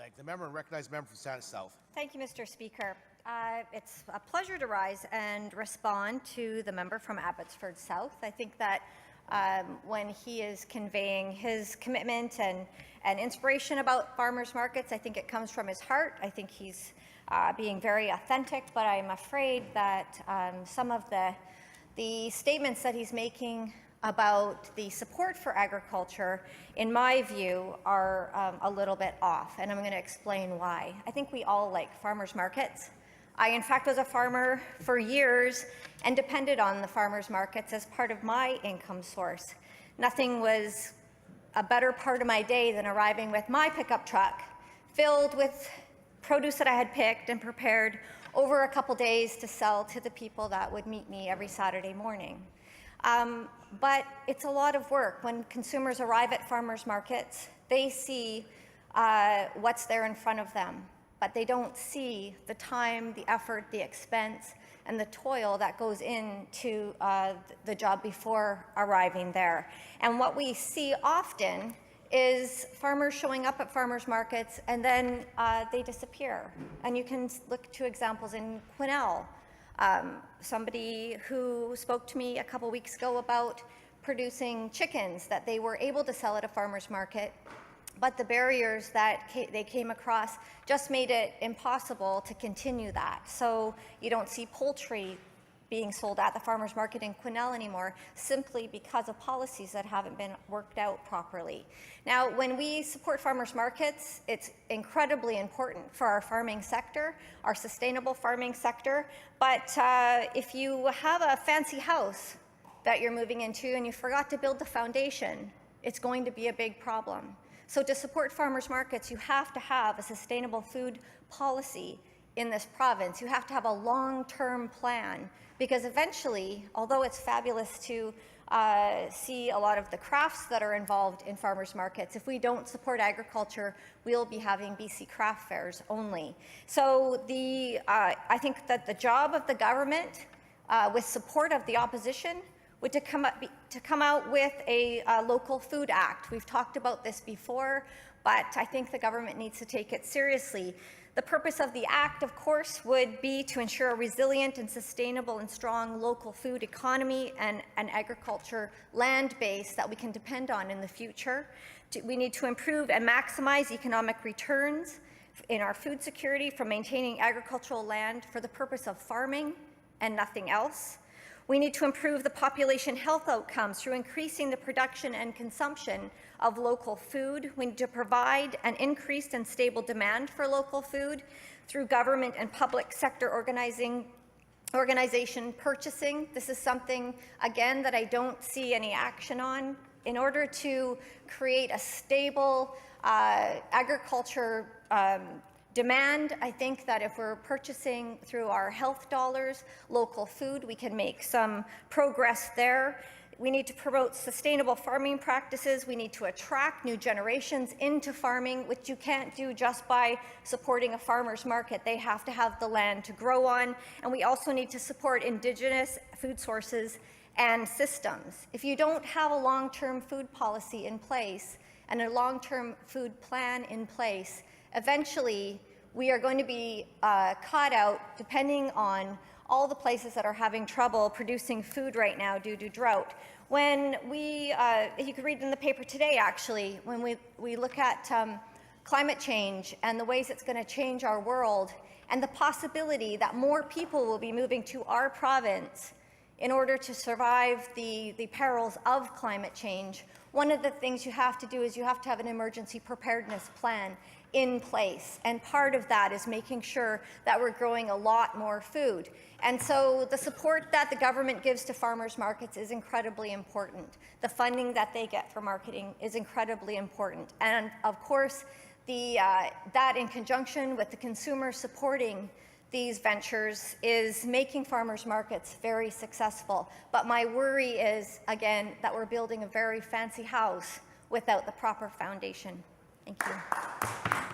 Thank the member and recognize the member from Sandwich South. Thank you, Mr. Speaker. It's a pleasure to rise and respond to the member from Abbotsford South. I think that when he is conveying his commitment and inspiration about farmers markets, I think it comes from his heart. I think he's being very authentic, but I'm afraid that some of the statements that he's making about the support for agriculture, in my view, are a little bit off, and I'm going to explain why. I think we all like farmers markets. I, in fact, was a farmer for years and depended on the farmers markets as part of my income source. Nothing was a better part of my day than arriving with my pickup truck filled with produce that I had picked and prepared over a couple days to sell to the people that would meet me every Saturday morning. But it's a lot of work. When consumers arrive at farmers markets, they see what's there in front of them, but they don't see the time, the effort, the expense, and the toil that goes into the job before arriving there. And what we see often is farmers showing up at farmers markets and then they disappear. And you can look to examples in Quesnel. Somebody who spoke to me a couple weeks ago about producing chickens that they were able to sell at a farmer's market, but the barriers that they came across just made it impossible to continue that. So you don't see poultry being sold at the farmer's market in Quesnel anymore, simply because of policies that haven't been worked out properly. Now, when we support farmers markets, it's incredibly important for our farming sector, our sustainable farming sector, but if you have a fancy house that you're moving into and you forgot to build the foundation, it's going to be a big problem. So to support farmers markets, you have to have a sustainable food policy in this province. You have to have a long-term plan, because eventually, although it's fabulous to see a lot of the crafts that are involved in farmers markets, if we don't support agriculture, we'll be having BC craft fairs only. So I think that the job of the government, with support of the opposition, would to come out with a local food act. We've talked about this before, but I think the government needs to take it seriously. The purpose of the act, of course, would be to ensure a resilient and sustainable and strong local food economy and an agriculture land base that we can depend on in the future. We need to improve and maximize economic returns in our food security from maintaining agricultural land for the purpose of farming and nothing else. We need to improve the population health outcomes through increasing the production and consumption of local food. We need to provide an increased and stable demand for local food through government and public sector organization purchasing. This is something, again, that I don't see any action on. In order to create a stable agriculture demand, I think that if we're purchasing through our health dollars local food, we can make some progress there. We need to promote sustainable farming practices. We need to attract new generations into farming, which you can't do just by supporting a farmer's market. They have to have the land to grow on. And we also need to support Indigenous food sources and systems. If you don't have a long-term food policy in place and a long-term food plan in place, eventually we are going to be caught out, depending on all the places that are having trouble producing food right now due to drought. When you could read in the paper today, actually, when we look at climate change and the ways it's going to change our world, and the possibility that more people will be moving to our province in order to survive the perils of climate change, one of the things you have to do is you have to have an emergency preparedness plan in place. And part of that is making sure that we're growing a lot more food. And so the support that the government gives to farmers markets is incredibly important. The funding that they get for marketing is incredibly important. And of course, that in conjunction with the consumers supporting these ventures is making farmers markets very successful. But my worry is, again, that we're building a very fancy house without the proper foundation. Thank you.